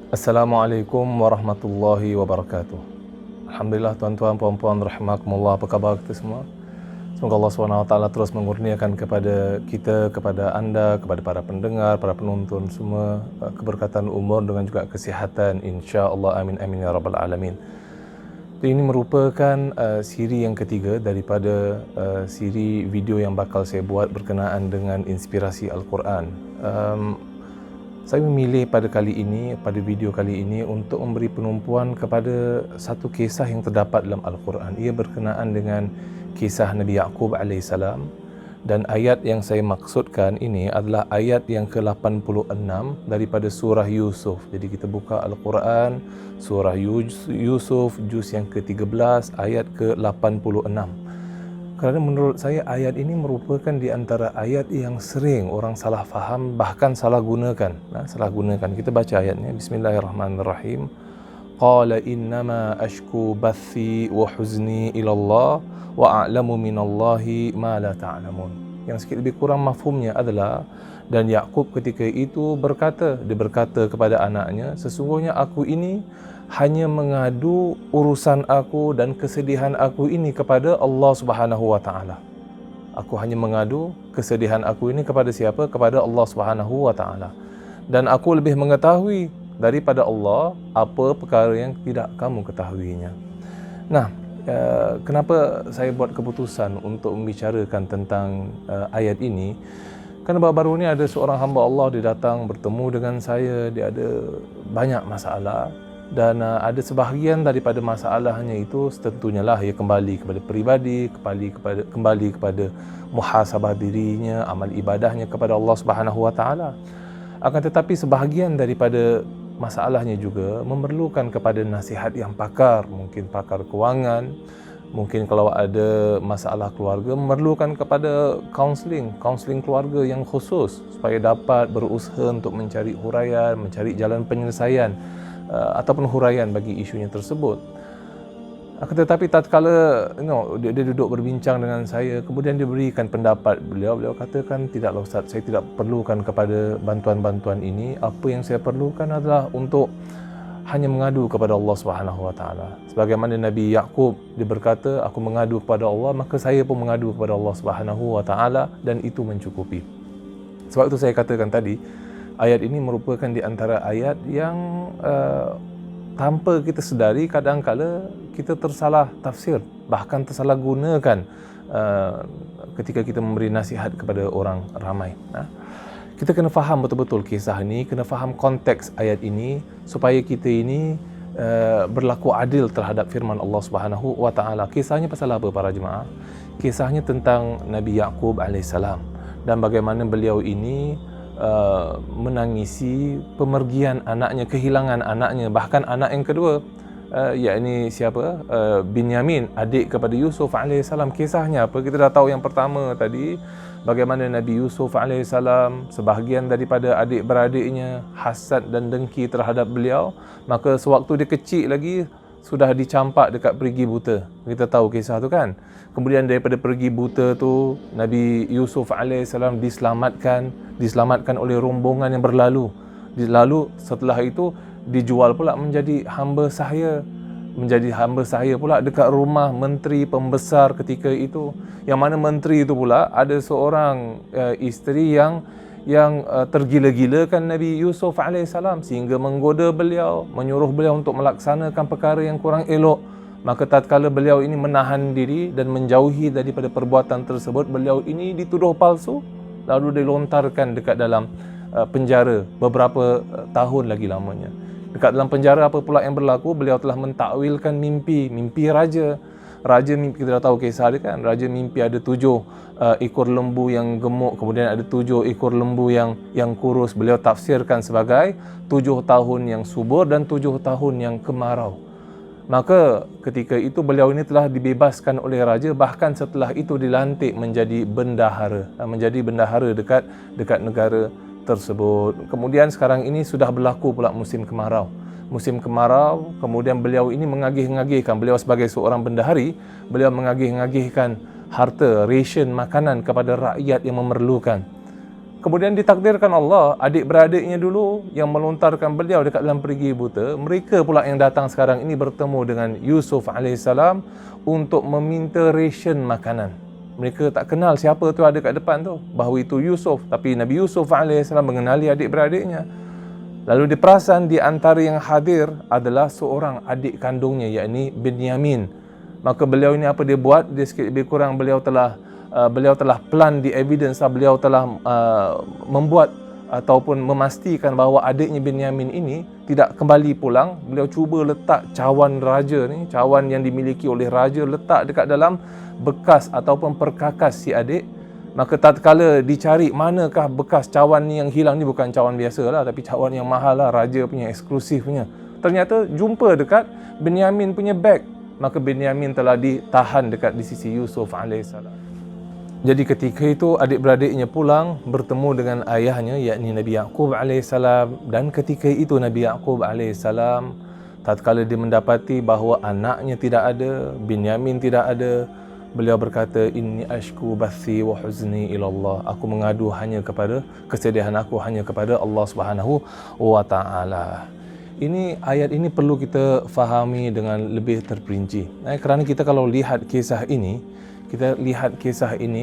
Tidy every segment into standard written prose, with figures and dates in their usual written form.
Assalamualaikum warahmatullahi wabarakatuh. Alhamdulillah tuan-tuan, puan-puan, rahimakumullah, apa khabar kita semua? Semoga Allah SWT terus mengurniakan kepada kita, kepada anda, kepada para pendengar, para penonton semua keberkatan umur dengan juga kesihatan, insya-Allah, amin amin ya rabbal alamin. Ini merupakan siri yang ketiga daripada siri video yang bakal saya buat berkenaan dengan inspirasi Al-Quran. Saya memilih pada video kali ini untuk memberi penumpuan kepada satu kisah yang terdapat dalam Al-Quran. Ia berkenaan dengan kisah Nabi Yaqub AS, dan ayat yang saya maksudkan ini adalah ayat yang ke-86 daripada surah Yusuf. Jadi kita buka Al-Quran, surah Yusuf, juz yang ke-13, ayat ke-86. Kerana menurut saya ayat ini merupakan di antara ayat yang sering orang salah faham, bahkan salah gunakan. Kita baca ayatnya. Bismillahirrahmanirrahim. Qala innama ashku bathi wa huzni ila Allah wa a'lamu minallahi ma la ta'lamun. Yang sikit lebih kurang mafhumnya adalah, dan Yaqub ketika itu dia berkata kepada anaknya, sesungguhnya aku ini hanya mengadu urusan aku dan kesedihan aku ini kepada Allah Subhanahu wa taala. Aku hanya mengadu kesedihan aku ini kepada siapa? Kepada Allah Subhanahu wa taala. Dan aku lebih mengetahui daripada Allah apa perkara yang tidak kamu ketahuinya. Nah, kenapa saya buat keputusan untuk membicarakan tentang ayat ini? Kerana baru-baru ni ada seorang hamba Allah, dia datang bertemu dengan saya, dia ada banyak masalah. Dan ada sebahagian daripada masalahnya itu tentunya lah ia kembali kepada peribadi, kembali kepada muhasabah dirinya, amal ibadahnya kepada Allah Subhanahu wa taala. Akan tetapi sebahagian daripada masalahnya juga memerlukan kepada nasihat yang pakar, mungkin pakar kewangan, mungkin kalau ada masalah keluarga memerlukan kepada kaunseling keluarga yang khusus supaya dapat berusaha untuk mencari huraian, mencari jalan penyelesaian ataupun huraian bagi isunya tersebut. Akan tetapi tatkala dia duduk berbincang dengan saya, kemudian dia berikan pendapat beliau katakan, tidaklah Ustaz, saya tidak perlukan kepada bantuan-bantuan ini. Apa yang saya perlukan adalah untuk hanya mengadu kepada Allah Subhanahu wa taala. Sebagaimana Nabi Yaqub dia berkata, aku mengadu kepada Allah, maka saya pun mengadu kepada Allah Subhanahu wa taala, dan itu mencukupi. Sebab itu saya katakan tadi, ayat ini merupakan di antara ayat yang tanpa kita sedari kadang-kala kita tersalah tafsir, bahkan tersalah gunakan ketika kita memberi nasihat kepada orang ramai. Kita kena faham betul-betul kisah ini, kena faham konteks ayat ini supaya kita ini berlaku adil terhadap firman Allah Subhanahu wa taala. Kisahnya pasal apa para jemaah? Kisahnya tentang Nabi Yaqub alaihissalam dan bagaimana beliau ini menangisi pemergian anaknya, kehilangan anaknya, bahkan anak yang kedua, yakni siapa? Binyamin, adik kepada Yusuf alaihissalam. Kisahnya apa? Kita dah tahu yang pertama tadi, bagaimana Nabi Yusuf alaihissalam, sebahagian daripada adik-beradiknya hasad dan dengki terhadap beliau, maka sewaktu dia kecil lagi sudah dicampak dekat perigi buta. Kita tahu kisah tu kan. Kemudian daripada perigi buta tu, Nabi Yusuf alaihissalam diselamatkan oleh rombongan yang berlalu. Lalu setelah itu dijual pula menjadi hamba sahaya pula dekat rumah menteri pembesar ketika itu. Yang mana menteri itu pula ada seorang isteri yang tergila-gilakan Nabi Yusuf alaihissalam sehingga menggoda beliau, menyuruh beliau untuk melaksanakan perkara yang kurang elok. Maka tatkala beliau ini menahan diri dan menjauhi daripada perbuatan tersebut, beliau ini dituduh palsu, lalu dilontarkan dekat dalam penjara beberapa tahun lagi lamanya. Dekat dalam penjara apa pula yang berlaku? Beliau telah mentakwilkan mimpi raja. Mimpi, kita dah tahu kisah dia kan. Raja mimpi ada 7 ekor lembu yang gemuk, kemudian ada 7 ekor lembu yang kurus. Beliau tafsirkan sebagai 7 tahun yang subur dan 7 tahun yang kemarau. Maka ketika itu beliau ini telah dibebaskan oleh raja, bahkan setelah itu dilantik menjadi bendahara dekat negara tersebut. Kemudian sekarang ini sudah berlaku pula musim kemarau, kemudian beliau ini mengagih-ngagihkan, beliau sebagai seorang bendahari, beliau mengagih-ngagihkan harta, ration makanan kepada rakyat yang memerlukan. Kemudian ditakdirkan Allah, adik-beradiknya dulu yang melontarkan beliau dekat dalam perigi buta, mereka pula yang datang sekarang ini bertemu dengan Yusuf alaihissalam untuk meminta ration makanan. Mereka tak kenal siapa tu ada kat depan tu, bahawa itu Yusuf. Tapi Nabi Yusuf alaihissalam mengenali adik-beradiknya. Lalu diperasan di antara yang hadir adalah seorang adik kandungnya, yakni Binyamin. Maka beliau ini apa dia buat? Dia sikit lebih kurang beliau telah plan di evidence, beliau telah membuat ataupun memastikan bahawa adiknya Binyamin ini tidak kembali pulang. Beliau cuba letak cawan raja ni, cawan yang dimiliki oleh raja, letak dekat dalam bekas ataupun perkakas si adik. Maka tatkala dicari manakah bekas cawan ni yang hilang, ni bukan cawan biasa lah, tapi cawan yang mahal lah, raja punya, eksklusif punya. Ternyata jumpa dekat Binyamin punya beg. Maka Binyamin telah ditahan dekat di sisi Yusuf alaihissalam. Jadi ketika itu adik-beradiknya pulang bertemu dengan ayahnya, yakni Nabi Yaqub alaihissalam. Dan ketika itu Nabi Yaqub alaihissalam, tatkala dia mendapati bahawa anaknya tidak ada, Binyamin tidak ada, beliau berkata, inni ashku bathi wa huzni ila Allah. Aku mengadu hanya kepada kesedihan aku hanya kepada Allah Subhanahu wa taala. Ini ayat ini perlu kita fahami dengan lebih terperinci. Kerana kita kalau lihat kisah ini,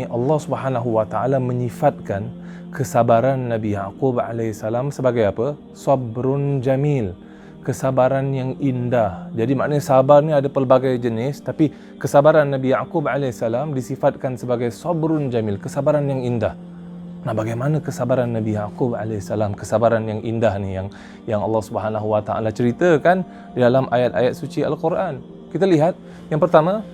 Allah Subhanahu wa taala menyifatkan kesabaran Nabi Yaqub alaihissalam sebagai apa? Sabrun jamil, kesabaran yang indah. Jadi maknanya sabar ni ada pelbagai jenis, tapi kesabaran Nabi Yaqub alaihissalam disifatkan sebagai sabrun jamil, kesabaran yang indah. Nah, bagaimana kesabaran Nabi Yaqub alaihissalam, kesabaran yang indah ni yang Allah Subhanahu wa taala ceritakan di dalam ayat-ayat suci Al-Quran. Kita lihat yang pertama,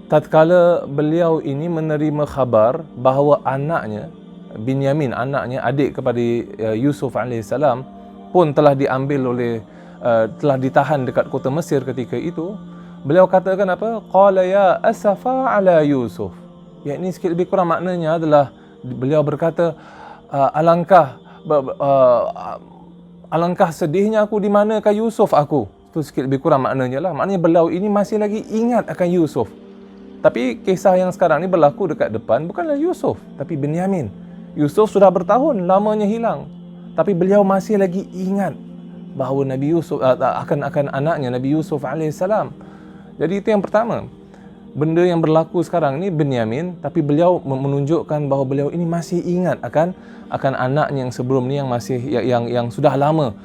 tatkala beliau ini menerima khabar bahawa anaknya Binyamin, anaknya adik kepada Yusuf alaihissalam pun telah telah ditahan dekat kota Mesir ketika itu, beliau katakan apa? Qala ya asafa ala Yusuf. Yang ini sikit lebih kurang maknanya adalah beliau berkata, alangkah sedihnya aku, di manakah Yusuf aku? Itu sikit lebih kurang maknanya lah. Maknanya beliau ini masih lagi ingat akan Yusuf. Tapi kisah yang sekarang ni berlaku dekat depan bukanlah Yusuf, tapi Binyamin. Yusuf sudah bertahun lamanya hilang, tapi beliau masih lagi ingat bahawa Nabi Yusuf akan anaknya Nabi Yusuf alaihissalam. Jadi itu yang pertama. Benda yang berlaku sekarang ni Binyamin, tapi beliau menunjukkan bahawa beliau ini masih ingat akan anaknya yang sebelum ni, yang masih yang sudah lama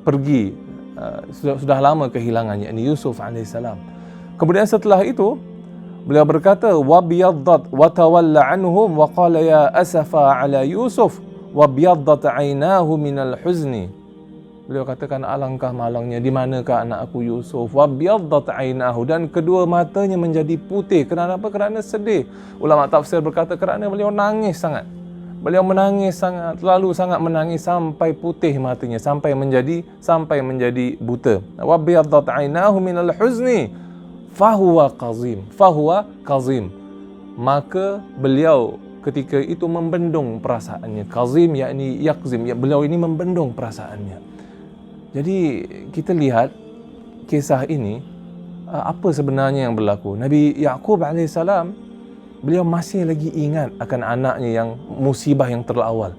pergi, sudah lama kehilangannya, yakni Yusuf alaihissalam. Kemudian setelah itu beliau berkata, wa biyaddat wa tawalla anhum wa qala ya asafa ala Yusuf wa biyaddat aynahu minal huzni. Beliau katakan, alangkah malangnya, di manakah anak aku Yusuf? Wa biyaddat aynahu, dan kedua matanya menjadi putih. Kenapa? Kerana sedih. Ulama tafsir berkata kerana beliau nangis sangat. Beliau menangis sangat, lalu sangat menangis sampai putih matanya, sampai menjadi buta. Wa biyaddat aynahu minal huzni fahuwa qazim. Maka beliau ketika itu membendung perasaannya. Qazim yakni yaqzim, beliau ini membendung perasaannya. Jadi kita lihat kisah ini, apa sebenarnya yang berlaku. Nabi Yaqub alaihissalam, beliau masih lagi ingat akan anaknya yang musibah yang terlawal,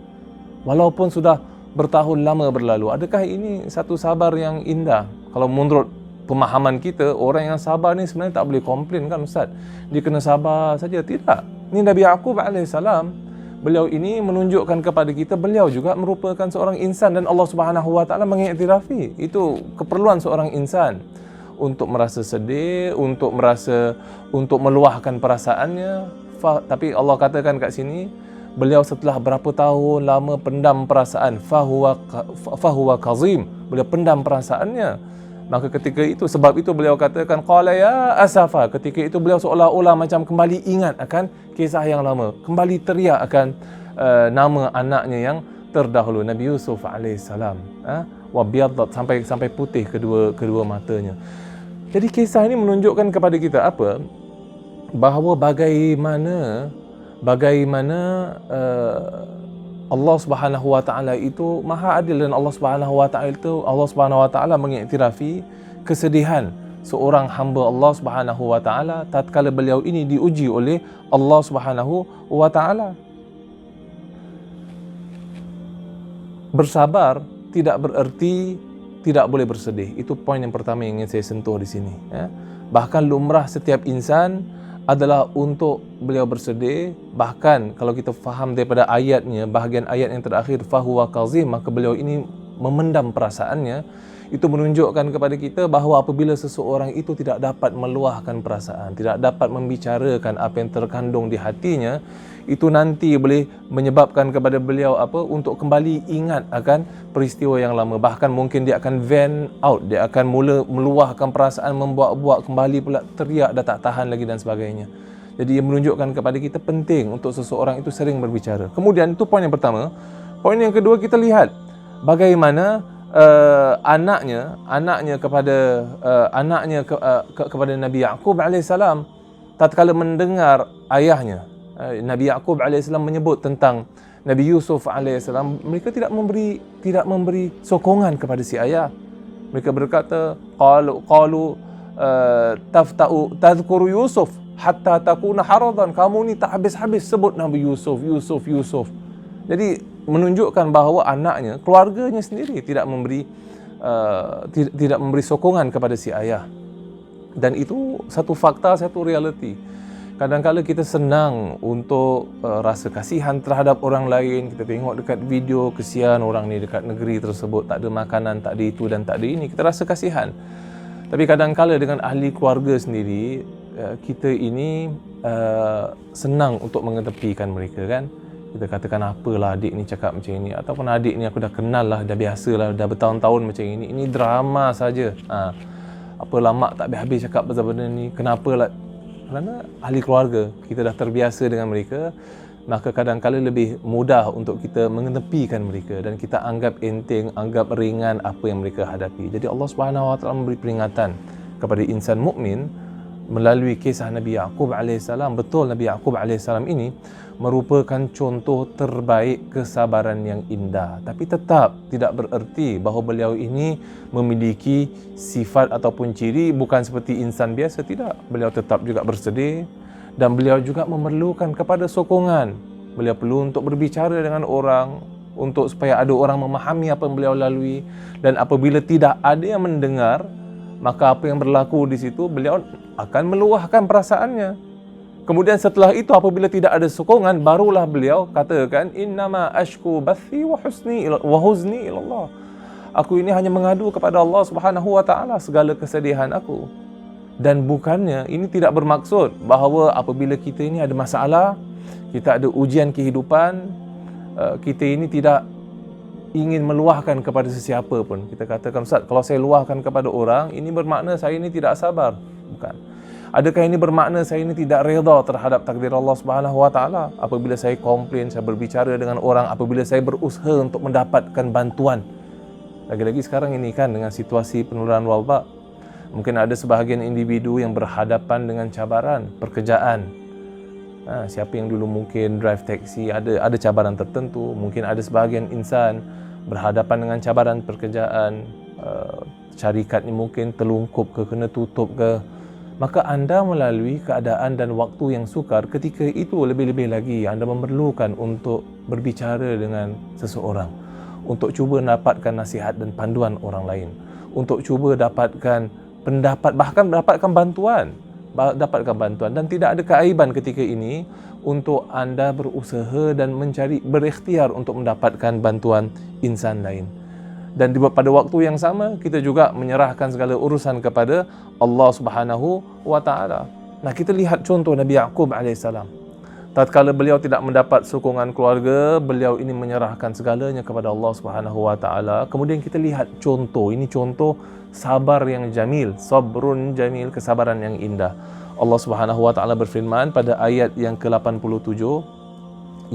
walaupun sudah bertahun lama berlalu. Adakah ini satu sabar yang indah? Kalau menurut pemahaman kita, orang yang sabar ni sebenarnya tak boleh komplain kan Ustaz, dia kena sabar saja. Tidak. Ni Nabi Yaqub alaihissalam, beliau ini menunjukkan kepada kita, beliau juga merupakan seorang insan, dan Allah Subhanahu wa taala mengiktirafi itu keperluan seorang insan untuk merasa sedih, untuk meluahkan perasaannya. Tapi Allah katakan kat sini, beliau setelah berapa tahun lama pendam perasaan, fahuwa qazim, beliau pendam perasaannya. Maka ketika itu, sebab itu beliau katakan qala ya asafa. Ketika itu beliau seolah-olah macam kembali ingat akan kisah yang lama, kembali teriak akan nama anaknya yang terdahulu, Nabi Yusuf alaihissalam. Wa biyaddat, sampai putih kedua matanya. Jadi kisah ini menunjukkan kepada kita apa? Bahawa bagaimana Allah Subhanahu wa taala itu Maha Adil, dan Allah Subhanahu wa taala mengiktirafi kesedihan seorang hamba Allah Subhanahu wa taala tatkala beliau ini diuji oleh Allah Subhanahu wa taala. bersabar tidak bererti tidak boleh bersedih. Itu poin yang pertama yang ingin saya sentuh di sini. Bahkan lumrah setiap insan adalah untuk beliau bersedih. Bahkan kalau kita faham daripada ayatnya, bahagian ayat yang terakhir, fahuwa kazim, maka beliau ini memendam perasaannya. Itu menunjukkan kepada kita bahawa apabila seseorang itu tidak dapat meluahkan perasaan, tidak dapat membicarakan apa yang terkandung di hatinya, itu nanti boleh menyebabkan kepada beliau untuk kembali ingat akan peristiwa yang lama. Bahkan mungkin dia akan vent out, dia akan mula meluahkan perasaan, membuat-buat kembali pula, teriak dah tak tahan lagi dan sebagainya. Jadi ia menunjukkan kepada kita penting untuk seseorang itu sering berbicara. Kemudian itu poin yang pertama. Poin yang kedua, kita lihat bagaimana anaknya kepada Nabi Yaqub alaihissalam tatkala mendengar ayahnya Nabi Yaqub alaihissalam menyebut tentang Nabi Yusuf alaihissalam, mereka tidak memberi sokongan kepada si ayah. Mereka berkata, qalu tafta'u tadhkuru Yusuf hatta takuna haradan, kamu ni tak habis-habis sebut Nabi Yusuf. Jadi menunjukkan bahawa anaknya, keluarganya sendiri tidak memberi sokongan kepada si ayah. Dan itu satu fakta, satu realiti. Kadang-kadang kita senang untuk rasa kasihan terhadap orang lain. Kita tengok dekat video, kesian orang ni dekat negeri tersebut, tak ada makanan, tak ada itu dan tak ada ini, kita rasa kasihan. Tapi kadang-kadang dengan ahli keluarga sendiri, kita ini senang untuk mengetepikan mereka, kan. Kita katakan, apalah adik ni cakap macam ini, ataupun adik ni aku dah kenal lah, dah biasa lah, dah bertahun-tahun macam ini drama saja. Apalah mak tak habis-habis cakap pasal benda ni, kenapalah? Kerana ahli keluarga, kita dah terbiasa dengan mereka, maka kadang-kadang lebih mudah untuk kita mengetepikan mereka dan kita anggap enteng, anggap ringan apa yang mereka hadapi. Jadi Allah Subhanahu Wa Taala memberi peringatan kepada insan mukmin melalui kisah Nabi Yaqub alaihissalam. Betul, Nabi Yaqub alaihissalam ini merupakan contoh terbaik kesabaran yang indah, tapi tetap tidak bererti bahawa beliau ini memiliki sifat ataupun ciri bukan seperti insan biasa. Tidak, beliau tetap juga bersedih dan beliau juga memerlukan kepada sokongan. Beliau perlu untuk berbicara dengan orang, untuk supaya ada orang memahami apa yang beliau lalui. Dan apabila tidak ada yang mendengar, maka apa yang berlaku di situ, beliau akan meluahkan perasaannya. Kemudian setelah itu, apabila tidak ada sokongan, barulah beliau katakan, innama ashku bathi wa huzni ila Allah. Aku ini hanya mengadu kepada Allah Subhanahu Wa Taala segala kesedihan aku. Dan bukannya ini tidak bermaksud bahawa apabila kita ini ada masalah, kita ada ujian kehidupan, kita ini tidak ingin meluahkan kepada sesiapa pun. Kita katakan, Ustaz, kalau saya luahkan kepada orang, ini bermakna saya ini tidak sabar. Bukan. Adakah ini bermakna saya ini tidak redha terhadap takdir Allah Subhanahu Wa Taala? Apabila saya komplain, saya berbicara dengan orang, apabila saya berusaha untuk mendapatkan bantuan. Lagi-lagi sekarang ini kan dengan situasi penularan wabak, mungkin ada sebahagian individu yang berhadapan dengan cabaran pekerjaan. Siapa yang dulu mungkin drive taxi, ada cabaran tertentu. Mungkin ada sebahagian insan berhadapan dengan cabaran pekerjaan, syarikat ni mungkin terlungkup ke, kena tutup ke. Maka anda melalui keadaan dan waktu yang sukar, ketika itu lebih-lebih lagi anda memerlukan untuk berbicara dengan seseorang, untuk cuba dapatkan nasihat dan panduan orang lain, untuk cuba dapatkan pendapat, bahkan dapatkan bantuan. Dan tidak ada keaiban ketika ini untuk anda berusaha dan berikhtiar untuk mendapatkan bantuan insan lain. Dan pada waktu yang sama, kita juga menyerahkan segala urusan kepada Allah Subhanahu Wa Taala. Nah, kita lihat contoh Nabi Yaqub alaihissalam. Tatkala beliau tidak mendapat sokongan keluarga, beliau ini menyerahkan segalanya kepada Allah Subhanahu Wa Taala. Kemudian kita lihat contoh, ini contoh sabar yang jamil, sabrun jamil, kesabaran yang indah. Allah Subhanahu Wa Taala berfirman pada ayat yang ke-87,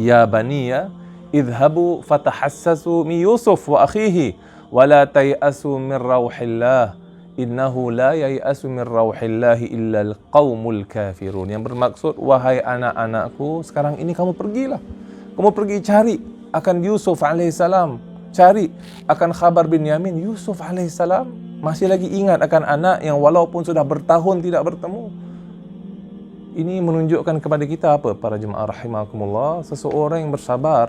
Ya baniya idhabu fatahassasu min Yusuf wa akhihi wa la tayasu min rauhillah innahu la yayasu min rauhillah illa alqaumul kafirun. Yang bermaksud, wahai anak-anakku, sekarang ini kamu pergilah, kamu pergi cari akan Yusuf alaihissalam, cari akan khabar Binyamin. Yusuf alaihissalam masih lagi ingat akan anak yang walaupun sudah bertahun tidak bertemu. Ini menunjukkan kepada kita apa, para jemaah rahimakumullah, seseorang yang bersabar,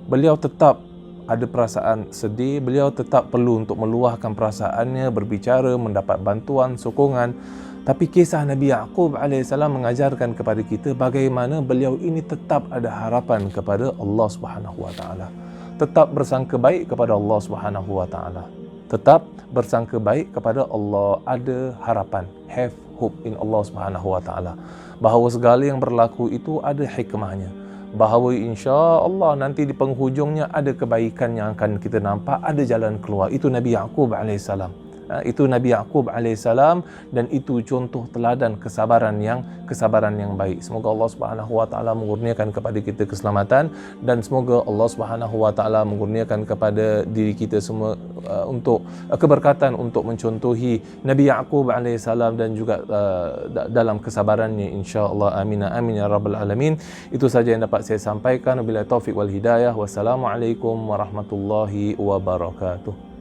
beliau tetap ada perasaan sedih, beliau tetap perlu untuk meluahkan perasaannya, berbicara, mendapat bantuan, sokongan. Tapi kisah Nabi Yaqub alaihissalam mengajarkan kepada kita bagaimana beliau ini tetap ada harapan kepada Allah Subhanahu wa taala. Tetap bersangka baik kepada Allah Subhanahu wa taala. Tetap bersangka baik kepada Allah, ada harapan, have hope in Allah Subhanahu wa taala. Bahawa segala yang berlaku itu ada hikmahnya. Bahawa insya-Allah nanti di penghujungnya ada kebaikan yang akan kita nampak, ada jalan keluar. Itu Nabi Yaqub alaihissalam. Itu Nabi Yaqub alaihissalam, dan itu contoh teladan kesabaran yang baik. Semoga Allah Subhanahu wa taala mengurniakan kepada kita keselamatan, dan semoga Allah Subhanahu wa taala mengurniakan kepada diri kita semua untuk keberkatan untuk mencontohi Nabi Yaqub alaihissalam dan juga dalam kesabarannya insya-Allah. Amin amin ya rabbal alamin. Itu saja yang dapat saya sampaikan. Wabillahi taufik wal hidayah. Wassalamualaikum warahmatullahi wabarakatuh.